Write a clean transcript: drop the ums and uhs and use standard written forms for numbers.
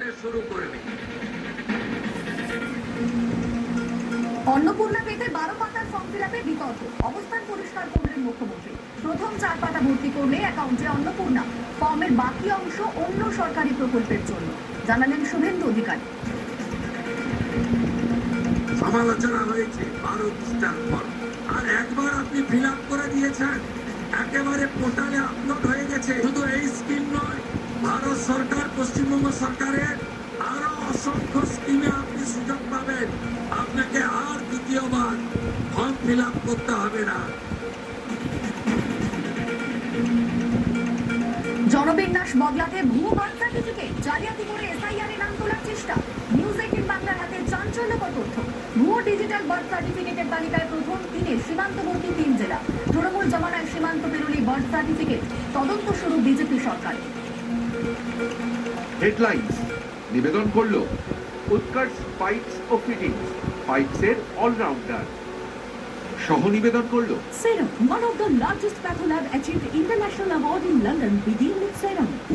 করতে শুরু করবে। অন্নপূর্ণা পেতে 12 পাতার ফর্ম ফিল আপে বিতর্ক, অবস্থান পরিষ্কার করলেন মুখ্যমন্ত্রী। প্রথম 4 পাতা ভর্তি করলে অ্যাকাউন্টে অন্নপূর্ণা, ফর্মের বাকি অংশ অন্য সরকারি প্রকল্পের জন্য, জানালেন শুভেন্দু অধিকারী। সমালোচনা হয়েছে 12 পৃষ্ঠার ফর্ম, আর একবার আপনি ফিল আপ করে দিয়েছেন, একেবারে পোর্টালে আপলোড হয়ে গেছে। শুধু এই স্কিম নয়, ভারত সরকার, পশ্চিমবঙ্গ সরকারের আরো অসংখ্য স্কিমে আপনি সুযোগ পাবেন। আপনাকে আর দ্বিতীয়বার ফর্ম ফিল আপ করতে হবে না। জনবিন্যাস বদলাতে ভুয়ো বার্থ সার্টিফিকেট জালিয়াতি করে এসআইআর এ নাম তোলার চেষ্টা। নিউজ 18 বাংলার হাতে চাঞ্চল্যকর তথ্য। ভুয়ো ডিজিটাল বার্থ সার্টিফিকেটের তালিকায় প্রথম 3-এ সীমান্তবর্তী 3 জেলা। তৃণমূল জমানায় সীমান্ত পেরোলেই বার্থ সার্টিফিকেট, তদন্ত শুরু বিজেপি সরকার। হেডলাইন্স নিবেদন করলো উৎকর্ষ পাইপস ও ফিটিংস, পাইপসের অলরাউন্ডার। সহ নিবেদন করলো Serum, one of the largest pathology, achieved international award in London. Begin with Serum.